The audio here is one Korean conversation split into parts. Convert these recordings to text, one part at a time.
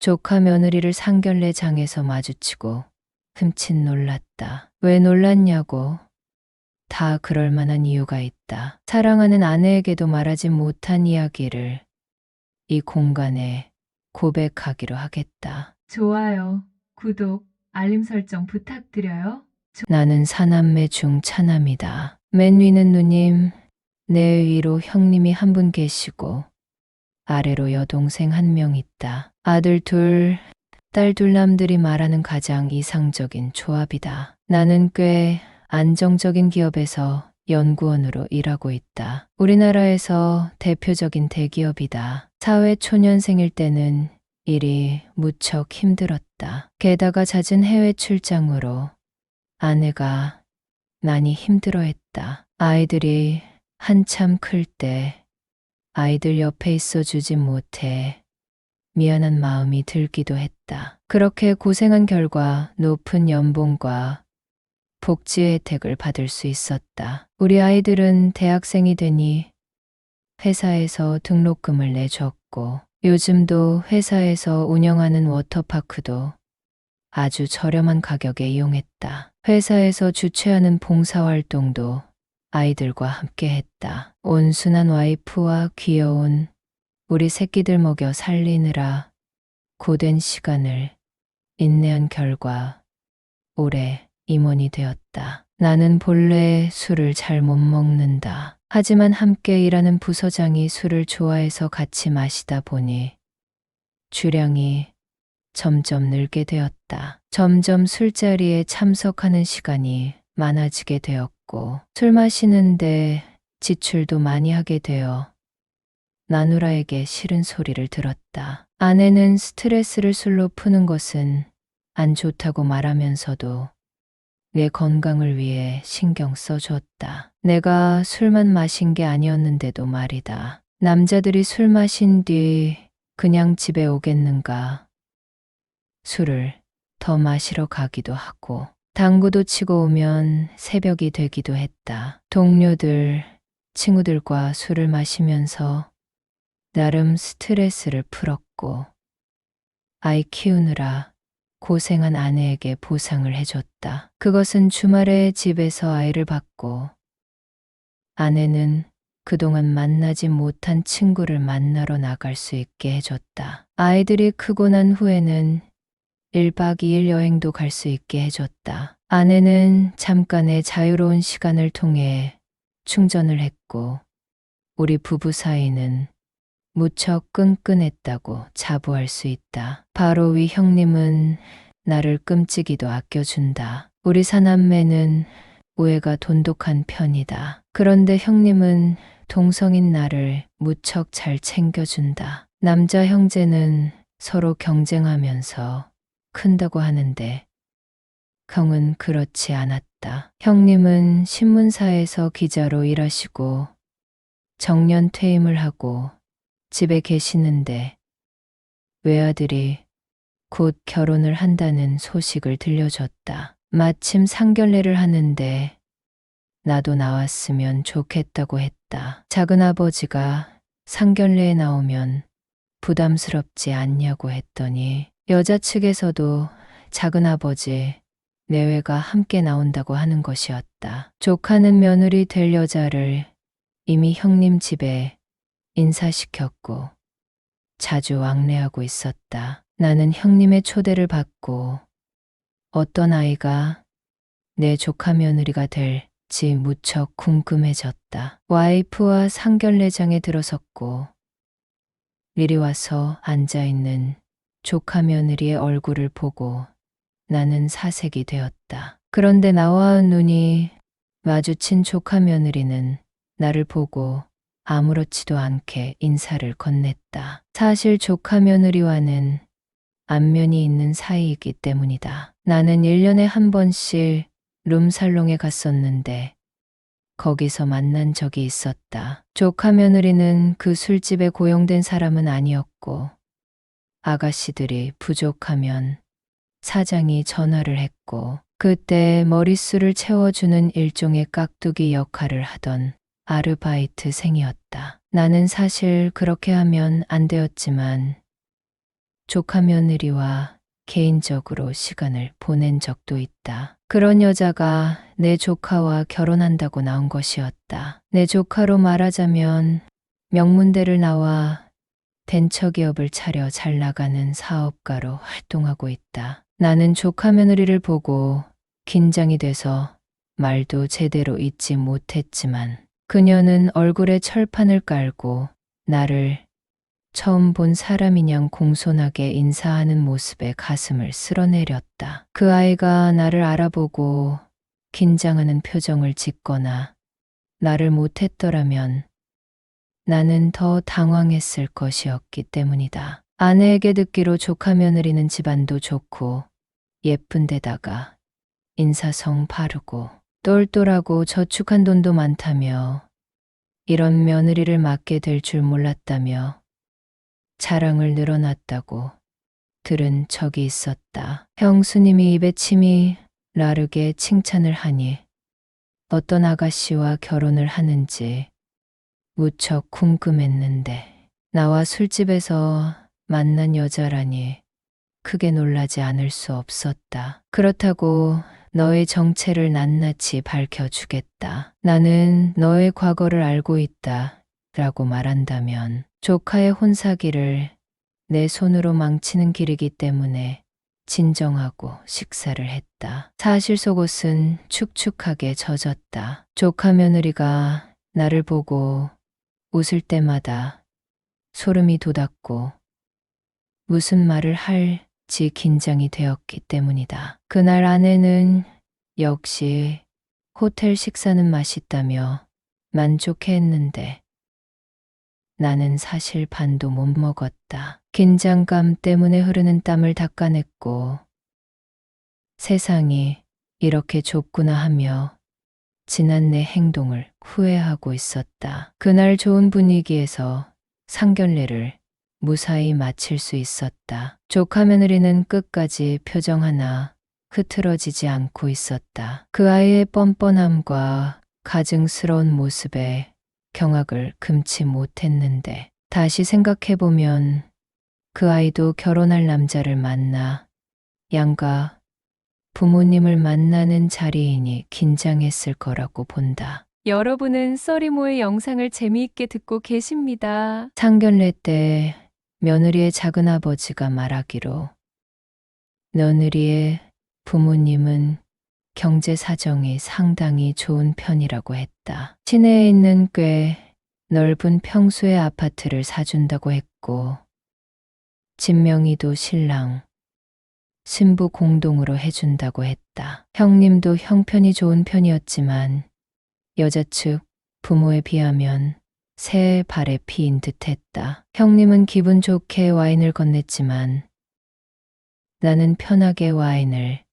조카 며느리를 상견례장에서 마주치고 흠칫 놀랐다. 왜 놀랐냐고. 다 그럴 만한 이유가 있다. 사랑하는 아내에게도 말하지 못한 이야기를 이 공간에 고백하기로 하겠다. 좋아요, 구독, 알림 설정 부탁드려요. 나는 사남매 중 차남이다. 맨 위는 누님, 내 위로 형님이 한 분 계시고 아래로 여동생 한 명 있다. 아들 둘, 딸 둘 남들이 말하는 가장 이상적인 조합이다. 나는 꽤 안정적인 기업에서 연구원으로 일하고 있다. 우리나라에서 대표적인 대기업이다. 사회 초년생일 때는 일이 무척 힘들었다. 게다가 잦은 해외 출장으로 아내가 많이 힘들어했다. 아이들이 한참 클 때 아이들 옆에 있어 주지 못해 미안한 마음이 들기도 했다. 그렇게 고생한 결과 높은 연봉과 복지 혜택을 받을 수 있었다. 우리 아이들은 대학생이 되니 회사에서 등록금을 내줬고 요즘도 회사에서 운영하는 워터파크도 아주 저렴한 가격에 이용했다. 회사에서 주최하는 봉사활동도 아이들과 함께 했다. 온순한 와이프와 귀여운 우리 새끼들 먹여 살리느라 고된 시간을 인내한 결과 올해 임원이 되었다. 나는 본래 술을 잘 못 먹는다. 하지만 함께 일하는 부서장이 술을 좋아해서 같이 마시다 보니 주량이 점점 늘게 되었다. 점점 술자리에 참석하는 시간이 많아지게 되었고 술 마시는데 지출도 많이 하게 되어 나누라에게 싫은 소리를 들었다. 아내는 스트레스를 술로 푸는 것은 안 좋다고 말하면서도 내 건강을 위해 신경 써줬다. 내가 술만 마신 게 아니었는데도 말이다. 남자들이 술 마신 뒤 그냥 집에 오겠는가. 술을 더 마시러 가기도 하고 당구도 치고 오면 새벽이 되기도 했다. 동료들, 친구들과 술을 마시면서 나름 스트레스를 풀었고 아이 키우느라 고생한 아내에게 보상을 해줬다. 그것은 주말에 집에서 아이를 받고 아내는 그동안 만나지 못한 친구를 만나러 나갈 수 있게 해줬다. 아이들이 크고 난 후에는 1박 2일 여행도 갈 수 있게 해줬다. 아내는 잠깐의 자유로운 시간을 통해 충전을 했고 우리 부부 사이는 무척 끈끈했다고 자부할 수 있다. 바로 위 형님은 나를 끔찍이도 아껴준다. 우리 사남매는 우애가 돈독한 편이다. 그런데 형님은 동성인 나를 무척 잘 챙겨준다. 남자 형제는 서로 경쟁하면서 큰다고 하는데 형은 그렇지 않았다. 형님은 신문사에서 기자로 일하시고 정년 퇴임을 하고 집에 계시는데 외아들이 곧 결혼을 한다는 소식을 들려줬다. 마침 상견례를 하는데 나도 나왔으면 좋겠다고 했다. 작은아버지가 상견례에 나오면 부담스럽지 않냐고 했더니 여자 측에서도 작은아버지 내외가 함께 나온다고 하는 것이었다. 조카는 며느리 될 여자를 이미 형님 집에 인사시켰고 자주 왕래하고 있었다. 나는 형님의 초대를 받고 어떤 아이가 내 조카 며느리가 될지 무척 궁금해졌다. 와이프와 상견례장에 들어섰고 미리 와서 앉아있는 조카 며느리의 얼굴을 보고 나는 사색이 되었다. 그런데 나와 눈이 마주친 조카 며느리는 나를 보고 아무렇지도 않게 인사를 건넸다. 사실 조카 며느리와는 안면이 있는 사이이기 때문이다. 나는 1년에 한 번씩 룸살롱에 갔었는데 거기서 만난 적이 있었다. 조카 며느리는 그 술집에 고용된 사람은 아니었고 아가씨들이 부족하면 사장이 전화를 했고 그때 머릿수를 채워주는 일종의 깍두기 역할을 하던 아르바이트생이었다. 나는 사실 그렇게 하면 안 되었지만 조카 며느리와 개인적으로 시간을 보낸 적도 있다. 그런 여자가 내 조카와 결혼한다고 나온 것이었다. 내 조카로 말하자면 명문대를 나와 벤처기업을 차려 잘 나가는 사업가로 활동하고 있다. 나는 조카 며느리를 보고 긴장이 돼서 말도 제대로 잇지 못했지만 그녀는 얼굴에 철판을 깔고 나를 처음 본 사람이냥 공손하게 인사하는 모습에 가슴을 쓸어내렸다. 그 아이가 나를 알아보고 긴장하는 표정을 짓거나 나를 못했더라면 나는 더 당황했을 것이었기 때문이다. 아내에게 듣기로 조카 며느리는 집안도 좋고 예쁜 데다가 인사성 바르고 똘똘하고 저축한 돈도 많다며 이런 며느리를 맡게 될 줄 몰랐다며 자랑을 늘어놨다고 들은 적이 있었다. 형수님이 입에 침이 나르게 칭찬을 하니 어떤 아가씨와 결혼을 하는지 무척 궁금했는데 나와 술집에서 만난 여자라니 크게 놀라지 않을 수 없었다. 그렇다고 너의 정체를 낱낱이 밝혀주겠다. 나는 너의 과거를 알고 있다. 라고 말한다면 조카의 혼사기를 내 손으로 망치는 길이기 때문에 진정하고 식사를 했다. 사실 속옷은 축축하게 젖었다. 조카 며느리가 나를 보고 웃을 때마다 소름이 돋았고 무슨 말을 할지 긴장이 되었기 때문이다. 그날 아내는 역시 호텔 식사는 맛있다며 만족해했는데 나는 사실 반도 못 먹었다. 긴장감 때문에 흐르는 땀을 닦아냈고 세상이 이렇게 좁구나 하며 지난 내 행동을 후회하고 있었다. 그날 좋은 분위기에서 상견례를 무사히 마칠 수 있었다. 조카 며느리는 끝까지 표정 하나 흐트러지지 않고 있었다. 그 아이의 뻔뻔함과 가증스러운 모습에 경악을 금치 못했는데 다시 생각해보면 그 아이도 결혼할 남자를 만나 양가 부모님을 만나는 자리이니 긴장했을 거라고 본다. 여러분은 써리모의 영상을 재미있게 듣고 계십니다. 상견례 때 며느리의 작은아버지가 말하기로 며느리의 부모님은 경제 사정이 상당히 좋은 편이라고 했다. 시내에 있는 꽤 넓은 평수의 아파트를 사준다고 했고 진명이도 신랑, 신부 공동으로 해준다고 했다. 형님도 형편이 좋은 편이었지만 여자 측 부모에 비하면 새 발에 피인 듯했다. 형님은 기분 좋게 와인을 건넸지만 나는 편하게 와인을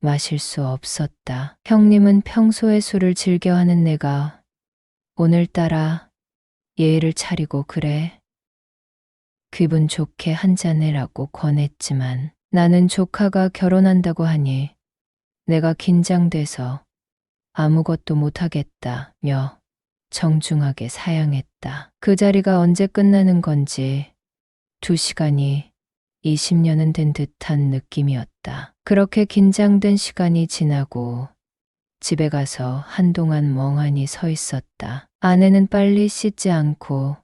마실 수 없었다. 형님은 평소에 술을 즐겨하는 내가 오늘따라 예의를 차리고 그래. 기분 좋게 한잔 해라고 권했지만 나는 조카가 결혼한다고 하니 내가 긴장돼서 아무것도 못하겠다며 정중하게 사양했다. 그 자리가 언제 끝나는 건지 2시간이 20년은 된 듯한 느낌이었다. 그렇게 긴장된 시간이 지나고 집에 가서 한동안 멍하니 서 있었다. 아내는 빨리 씻지 않고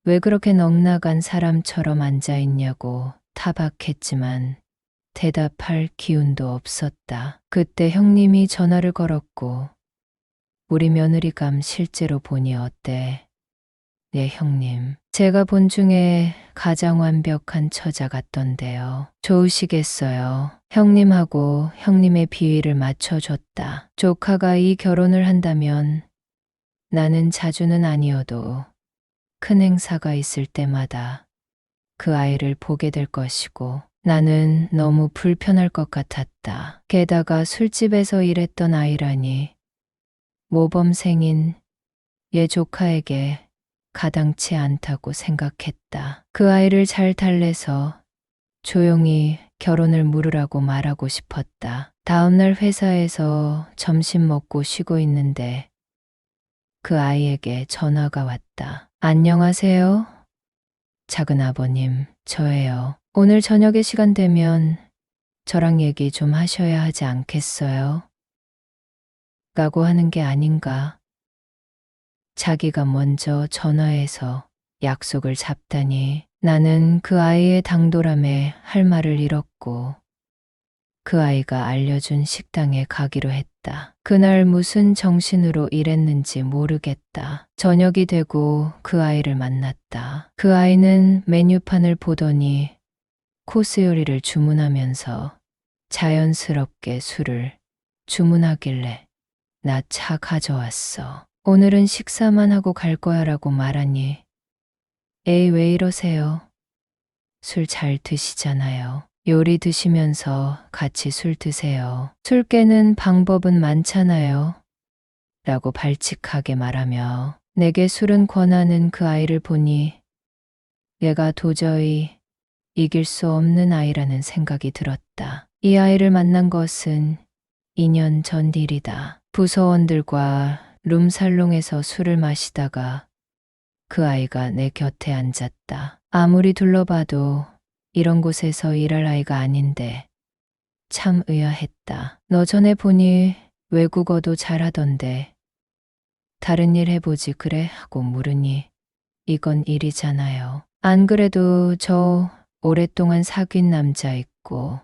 왜 그렇게 넉나간 사람처럼 앉아있냐고 타박했지만 대답할 기운도 없었다. 그때 형님이 전화를 걸었고 우리 며느리감 실제로 보니 어때? 네 형님. 제가 본 중에 가장 완벽한 처자 같던데요. 좋으시겠어요. 형님하고 형님의 비위를 맞춰줬다. 조카가 이 결혼을 한다면 나는 자주는 아니어도 큰 행사가 있을 때마다 그 아이를 보게 될 것이고 나는 너무 불편할 것 같았다. 게다가 술집에서 일했던 아이라니 모범생인 얘 조카에게 가당치 않다고 생각했다. 그 아이를 잘 달래서 조용히 결혼을 물으라고 말하고 싶었다. 다음날 회사에서 점심 먹고 쉬고 있는데 그 아이에게 전화가 왔다. 안녕하세요. 작은 아버님, 저예요. 오늘 저녁에 시간 되면 저랑 얘기 좀 하셔야 하지 않겠어요? 라고 하는 게 아닌가. 자기가 먼저 전화해서 약속을 잡다니 나는 그 아이의 당돌함에 할 말을 잃었고 그 아이가 알려준 식당에 가기로 했다. 그날 무슨 정신으로 일했는지 모르겠다. 저녁이 되고 그 아이를 만났다. 그 아이는 메뉴판을 보더니 코스 요리를 주문하면서 자연스럽게 술을 주문하길래 나 차 가져왔어. 오늘은 식사만 하고 갈 거야 라고 말하니 에이 왜 이러세요? 술 잘 드시잖아요. 요리 드시면서 같이 술 드세요. 술 깨는 방법은 많잖아요. 라고 발칙하게 말하며 내게 술은 권하는 그 아이를 보니 얘가 도저히 이길 수 없는 아이라는 생각이 들었다. 이 아이를 만난 것은 2년 전 일이다. 부서원들과 룸살롱에서 술을 마시다가 그 아이가 내 곁에 앉았다. 아무리 둘러봐도 이런 곳에서 일할 아이가 아닌데 참 의아했다. 너 전에 보니 외국어도 잘하던데 다른 일 해보지 그래? 하고 물으니 이건 일이잖아요. 안 그래도 저 오랫동안 사귄 남자 있고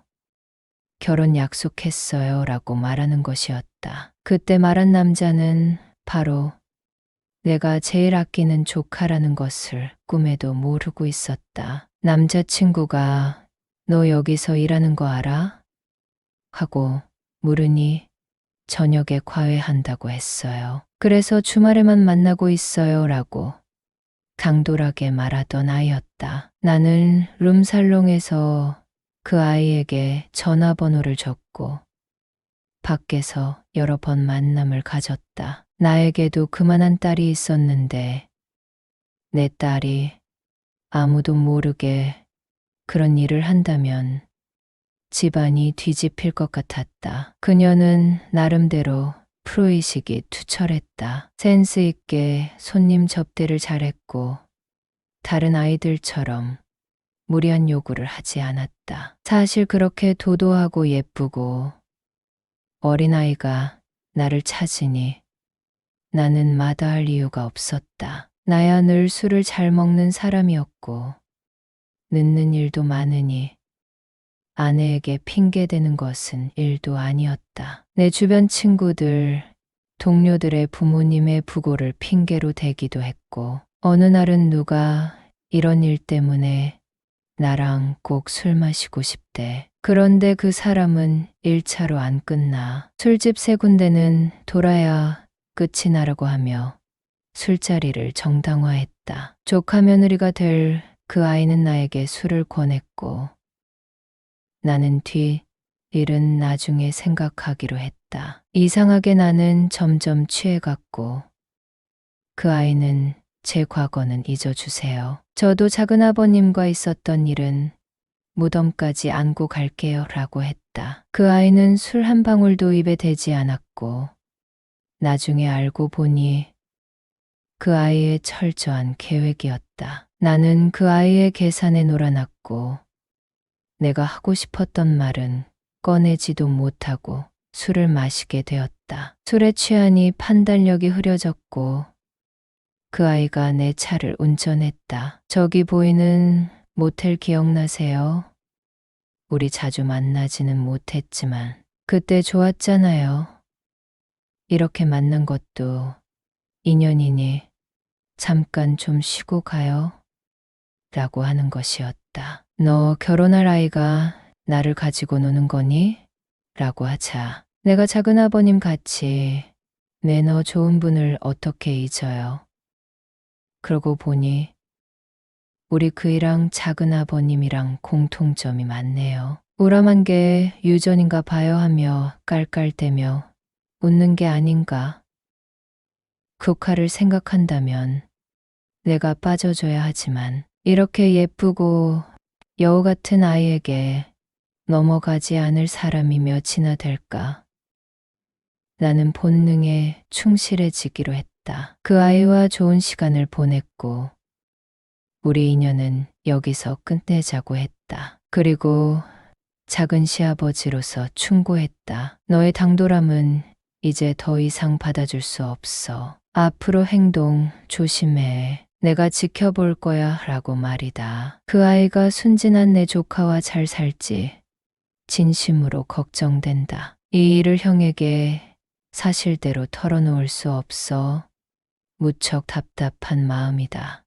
결혼 약속했어요 라고 말하는 것이었다. 그때 말한 남자는 바로 내가 제일 아끼는 조카라는 것을 꿈에도 모르고 있었다. 남자친구가 너 여기서 일하는 거 알아? 하고 물으니 저녁에 과외한다고 했어요. 그래서 주말에만 만나고 있어요 라고 당돌하게 말하던 아이였다. 나는 룸살롱에서 그 아이에게 전화번호를 줬고 밖에서 여러 번 만남을 가졌다. 나에게도 그만한 딸이 있었는데 내 딸이 아무도 모르게 그런 일을 한다면 집안이 뒤집힐 것 같았다. 그녀는 나름대로 프로의식이 투철했다. 센스 있게 손님 접대를 잘했고 다른 아이들처럼 무리한 요구를 하지 않았다. 사실 그렇게 도도하고 예쁘고 어린아이가 나를 찾으니 나는 마다할 이유가 없었다. 나야 늘 술을 잘 먹는 사람이었고 늦는 일도 많으니 아내에게 핑계대는 것은 일도 아니었다. 내 주변 친구들, 동료들의 부모님의 부고를 핑계로 대기도 했고 어느 날은 누가 이런 일 때문에 나랑 꼭 술 마시고 싶대. 그런데 그 사람은 1차로 안 끝나. 술집 3군데는 돌아야 끝이 나라고 하며 술자리를 정당화했다. 조카 며느리가 될 그 아이는 나에게 술을 권했고 나는 뒤 일은 나중에 생각하기로 했다. 이상하게 나는 점점 취해갔고 그 아이는 제 과거는 잊어주세요. 저도 작은아버님과 있었던 일은 무덤까지 안고 갈게요 라고 했다. 그 아이는 술 한 방울도 입에 대지 않았고 나중에 알고 보니 그 아이의 철저한 계획이었다. 나는 그 아이의 계산에 놀아났고 내가 하고 싶었던 말은 꺼내지도 못하고 술을 마시게 되었다. 술에 취하니 판단력이 흐려졌고 그 아이가 내 차를 운전했다. 저기 보이는 모텔 기억나세요? 우리 자주 만나지는 못했지만 그때 좋았잖아요. 이렇게 만난 것도 인연이니 잠깐 좀 쉬고 가요. 라고 하는 것이었다. 너 결혼할 아이가 나를 가지고 노는 거니? 라고 하자 내가 작은아버님 같이 매너 좋은 분을 어떻게 잊어요? 그러고 보니 우리 그이랑 작은아버님이랑 공통점이 많네요. 우람한 게 유전인가 봐요 하며 깔깔대며 웃는 게 아닌가. 국화를 생각한다면 내가 빠져줘야 하지만 이렇게 예쁘고 여우 같은 아이에게 넘어가지 않을 사람이 몇이나 될까? 나는 본능에 충실해지기로 했다. 그 아이와 좋은 시간을 보냈고 우리 인연은 여기서 끝내자고 했다. 그리고 작은 시아버지로서 충고했다. 너의 당돌함은 이제 더 이상 받아줄 수 없어. 앞으로 행동 조심해. 내가 지켜볼 거야 라고 말이다. 그 아이가 순진한 내 조카와 잘 살지 진심으로 걱정된다. 이 일을 형에게 사실대로 털어놓을 수 없어 무척 답답한 마음이다.